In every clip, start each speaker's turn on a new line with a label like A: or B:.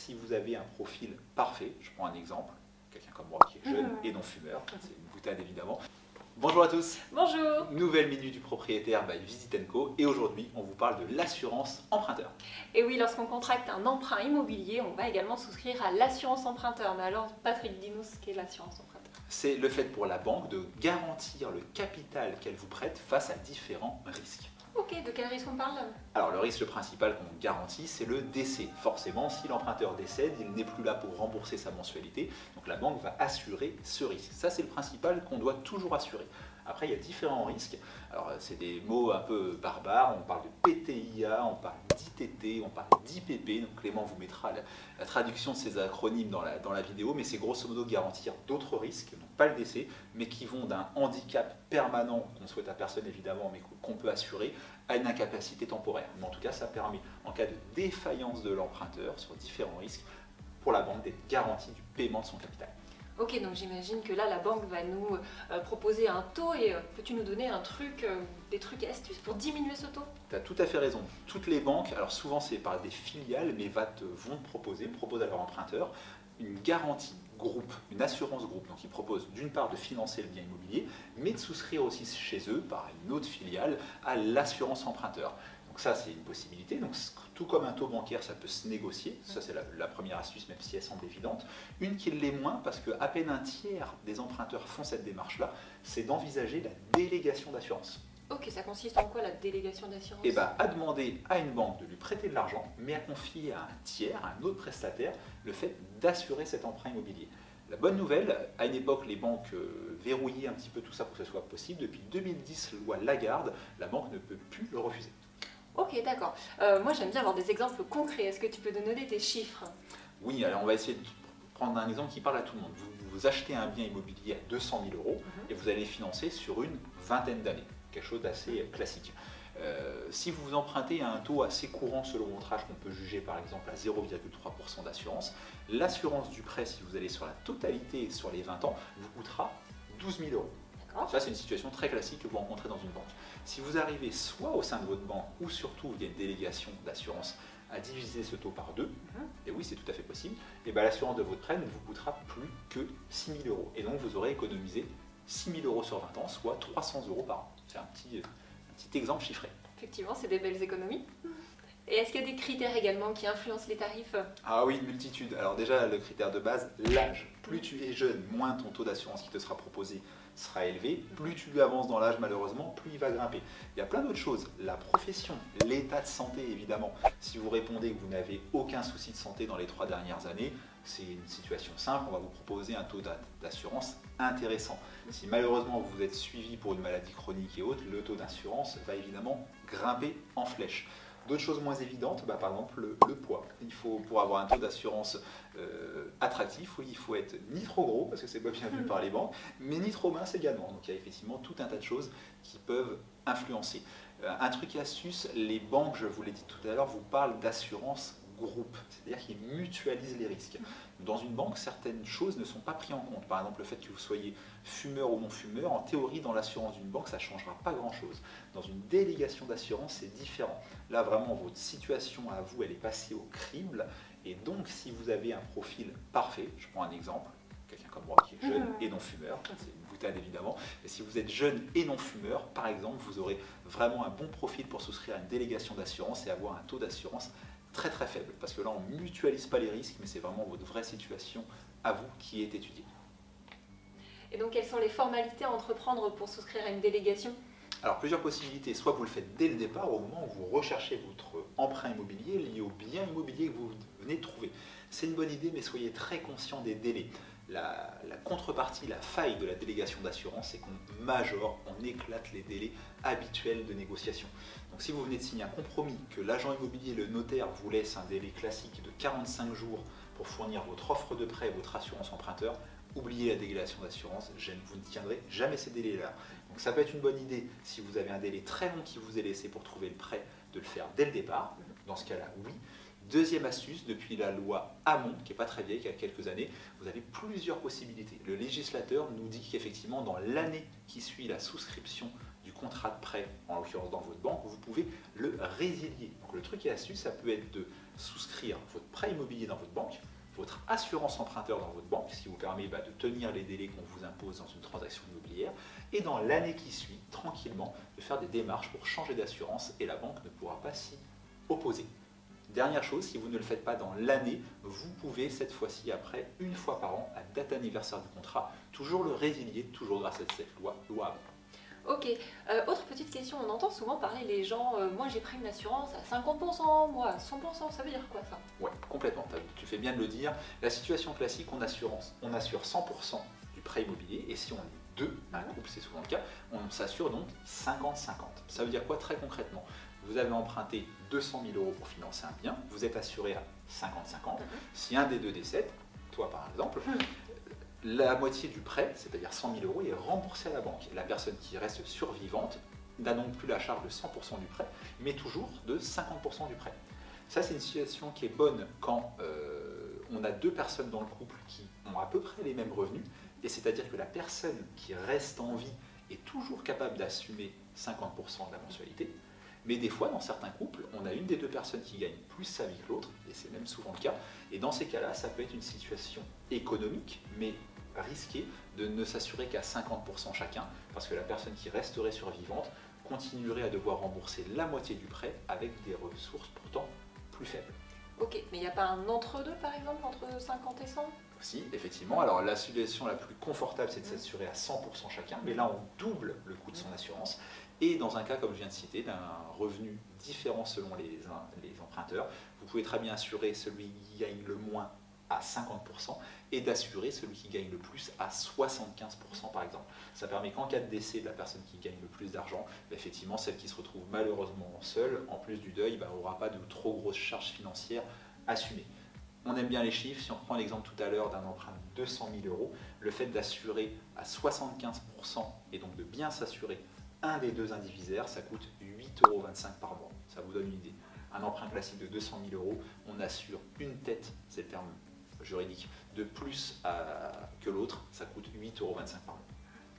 A: si vous avez un profil parfait, je prends un exemple, quelqu'un comme moi qui est jeune et non fumeur, c'est une boutade évidemment. Bonjour à tous.
B: Bonjour.
A: Nouvelle minute du propriétaire by Visit & Co, et aujourd'hui on vous parle de l'assurance emprunteur.
B: Et oui, lorsqu'on contracte un emprunt immobilier, on va également souscrire à l'assurance emprunteur. Mais alors Patrick, dis-nous ce qu'est l'assurance emprunteur.
A: C'est le fait pour la banque de garantir le capital qu'elle vous prête face à différents risques.
B: Ok, de quel risque on parle?
A: Alors le risque principal qu'on garantit, c'est le décès. Forcément, si l'emprunteur décède, il n'est plus là pour rembourser sa mensualité, donc la banque va assurer ce risque. Ça, c'est le principal qu'on doit toujours assurer. Après, il y a différents risques. Alors, c'est des mots un peu barbares. On parle de PTIA, on parle d'ITT, on parle d'IPP. Donc, Clément vous mettra la traduction de ces acronymes dans la vidéo. Mais c'est grosso modo garantir d'autres risques, donc pas le décès, mais qui vont d'un handicap permanent, qu'on souhaite à personne évidemment, mais qu'on peut assurer, à une incapacité temporaire. Mais en tout cas, ça permet, en cas de défaillance de l'emprunteur sur différents risques, pour la banque d'être garantie du paiement de son capital.
B: Ok, donc j'imagine que là, la banque va nous proposer un taux et peux-tu nous donner des trucs et astuces pour diminuer ce taux?
A: Tu as tout à fait raison. Toutes les banques, alors souvent c'est par des filiales, mais vont proposer à leur emprunteur une garantie groupe, une assurance groupe. Donc ils proposent d'une part de financer le bien immobilier, mais de souscrire aussi chez eux, par une autre filiale, à l'assurance emprunteur. Donc ça, c'est une possibilité. Donc, tout comme un taux bancaire, ça peut se négocier. Ça, c'est la première astuce, même si elle semble évidente. Une qui l'est moins, parce qu'à peine un tiers des emprunteurs font cette démarche-là, c'est d'envisager la délégation d'assurance.
B: Ok, ça consiste en quoi la délégation d'assurance?
A: Et bien, à demander à une banque de lui prêter de l'argent, mais à confier à un tiers, à un autre prestataire, le fait d'assurer cet emprunt immobilier. La bonne nouvelle, à une époque, les banques verrouillaient un petit peu tout ça pour que ce soit possible. Depuis 2010, loi Lagarde, la banque ne peut plus le refuser.
B: Ok, d'accord. Moi, j'aime bien avoir des exemples concrets. Est-ce que tu peux nous donner des chiffres?
A: Oui, alors on va essayer de prendre un exemple qui parle à tout le monde. Vous achetez un bien immobilier à 200 000 euros et vous allez financer sur une vingtaine d'années. Quelque chose d'assez classique. Si vous empruntez à un taux assez courant selon votre âge, qu'on peut juger par exemple à 0,3% d'assurance, l'assurance du prêt, si vous allez sur la totalité sur les 20 ans, vous coûtera 12 000 euros. Ça, c'est une situation très classique que vous rencontrez dans une banque. Si vous arrivez soit au sein de votre banque ou surtout via une délégation d'assurance à diviser ce taux par deux, et oui, c'est tout à fait possible, et bien l'assurance de votre prêt ne vous coûtera plus que 6 000 euros. Et donc, vous aurez économisé 6 000 euros sur 20 ans, soit 300 euros par an. C'est un petit exemple chiffré.
B: Effectivement, c'est des belles économies. Et est-ce qu'il y a des critères également qui influencent les tarifs?
A: Ah oui, une multitude. Alors déjà, le critère de base, l'âge. Plus tu es jeune, moins ton taux d'assurance qui te sera proposé sera élevé. Plus tu avances dans l'âge, malheureusement, plus il va grimper. Il y a plein d'autres choses. La profession, l'état de santé, évidemment. Si vous répondez que vous n'avez aucun souci de santé dans les 3 dernières années, c'est une situation simple. On va vous proposer un taux d'assurance intéressant. Si malheureusement vous êtes suivi pour une maladie chronique et autres, le taux d'assurance va évidemment grimper en flèche. D'autres choses moins évidentes, par exemple le poids. Pour avoir un taux d'assurance attractif, il faut être ni trop gros, parce que c'est pas bien vu par les banques, mais ni trop mince également. Donc il y a effectivement tout un tas de choses qui peuvent influencer. Un truc et astuce, les banques, je vous l'ai dit tout à l'heure, vous parlent d'assurance groupe, c'est-à-dire qu'ils mutualisent les risques. Dans une banque, certaines choses ne sont pas prises en compte. Par exemple, le fait que vous soyez fumeur ou non fumeur, en théorie, dans l'assurance d'une banque, ça ne changera pas grand-chose. Dans une délégation d'assurance, c'est différent. Là, vraiment, votre situation à vous, elle est passée au crible. Et donc, si vous avez un profil parfait, je prends un exemple, quelqu'un comme moi qui est jeune et non fumeur, c'est une boutade évidemment, mais si vous êtes jeune et non fumeur, par exemple, vous aurez vraiment un bon profil pour souscrire à une délégation d'assurance et avoir un taux d'assurance très très faible, parce que là on ne mutualise pas les risques, mais c'est vraiment votre vraie situation à vous qui est étudiée.
B: Et donc quelles sont les formalités à entreprendre pour souscrire à une délégation?
A: Alors plusieurs possibilités, soit vous le faites dès le départ, au moment où vous recherchez votre emprunt immobilier lié au bien immobilier que vous venez de trouver. C'est une bonne idée, mais soyez très conscient des délais. La contrepartie, la faille de la délégation d'assurance, c'est qu'on majore, on éclate les délais habituels de négociation. Donc si vous venez de signer un compromis, que l'agent immobilier, le notaire, vous laisse un délai classique de 45 jours pour fournir votre offre de prêt, votre assurance emprunteur, oubliez la délégation d'assurance, vous ne tiendrez jamais ces délais-là. Donc ça peut être une bonne idée, si vous avez un délai très long qui vous est laissé pour trouver le prêt, de le faire dès le départ. Dans ce cas-là, oui. Deuxième astuce, depuis la loi Hamon, qui n'est pas très vieille, qui a quelques années, vous avez plusieurs possibilités. Le législateur nous dit qu'effectivement, dans l'année qui suit la souscription du contrat de prêt, en l'occurrence dans votre banque, vous pouvez le résilier. Donc le truc et astuce, ça peut être de souscrire votre prêt immobilier dans votre banque, votre assurance emprunteur dans votre banque, ce qui vous permet de tenir les délais qu'on vous impose dans une transaction immobilière, et dans l'année qui suit, tranquillement, de faire des démarches pour changer d'assurance et la banque ne pourra pas s'y opposer. Dernière chose, si vous ne le faites pas dans l'année, vous pouvez cette fois-ci, après, une fois par an, à date anniversaire du contrat, toujours le résilier, toujours grâce à cette loi avant.
B: Ok, autre petite question, on entend souvent parler les gens, moi j'ai pris une assurance à 50%, moi à 100%, ça veut dire quoi ça?
A: Ouais, complètement, tu fais bien de le dire. La situation classique, on assure 100% du prêt immobilier, et si on est deux, un couple c'est souvent le cas, on s'assure donc 50-50. Ça veut dire quoi très concrètement? Vous avez emprunté 200 000 € pour financer un bien, vous êtes assuré à 50-50. Si un des deux décède, toi par exemple, la moitié du prêt, c'est-à-dire 100 000 €, est remboursée à la banque. Et la personne qui reste survivante n'a donc plus la charge de 100% du prêt, mais toujours de 50% du prêt. Ça, c'est une situation qui est bonne quand on a deux personnes dans le couple qui ont à peu près les mêmes revenus, et c'est-à-dire que la personne qui reste en vie est toujours capable d'assumer 50% de la mensualité. Mais des fois, dans certains couples, on a une des deux personnes qui gagne plus sa vie que l'autre, et c'est même souvent le cas. Et dans ces cas-là, ça peut être une situation économique, mais risquée de ne s'assurer qu'à 50% chacun, parce que la personne qui resterait survivante continuerait à devoir rembourser la moitié du prêt avec des ressources pourtant plus faibles.
B: Ok, mais il n'y a pas un entre-deux par exemple, entre 50 et 100?
A: Si, effectivement. Alors la situation la plus confortable, c'est de s'assurer à 100% chacun, mais là on double le coût de son assurance. Et dans un cas, comme je viens de citer, d'un revenu différent selon les emprunteurs, vous pouvez très bien assurer celui qui gagne le moins à 50% et d'assurer celui qui gagne le plus à 75% par exemple. Ça permet qu'en cas de décès de la personne qui gagne le plus d'argent, effectivement celle qui se retrouve malheureusement seule, en plus du deuil, n'aura pas de trop grosses charges financières assumées. On aime bien les chiffres, si on prend l'exemple tout à l'heure d'un emprunt de 200 000 €, le fait d'assurer à 75% et donc de bien s'assurer un des deux indivisaires, ça coûte 8,25 € par mois. Ça vous donne une idée. Un emprunt classique de 200 000 €, on assure une tête, c'est le terme juridique, de plus que l'autre, ça coûte 8,25 € par mois.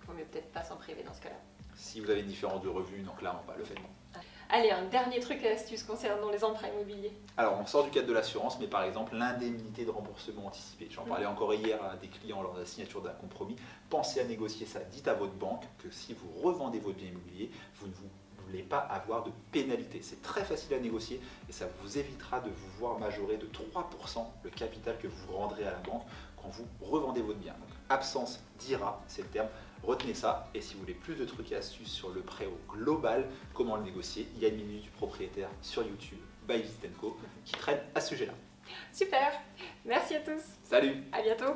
B: Il vaut mieux peut-être pas s'en priver dans ce cas-là.
A: Si vous avez une différence de revenus, donc là, le faites pas.
B: Allez, un dernier truc et astuce concernant les emprunts immobiliers.
A: Alors, on sort du cadre de l'assurance, mais par exemple, l'indemnité de remboursement anticipé. J'en parlais encore hier à des clients lors de la signature d'un compromis. Pensez à négocier ça. Dites à votre banque que si vous revendez votre bien immobilier, vous ne voulez pas avoir de pénalité. C'est très facile à négocier et ça vous évitera de vous voir majorer de 3% le capital que vous rendrez à la banque quand vous revendez votre bien. Donc, absence d'IRA, c'est le terme. Retenez ça, et si vous voulez plus de trucs et astuces sur le prêt au global, comment le négocier, il y a une minute du propriétaire sur YouTube, by Visitenco, qui traite à ce sujet-là.
B: Super, merci à tous.
A: Salut!
B: À bientôt.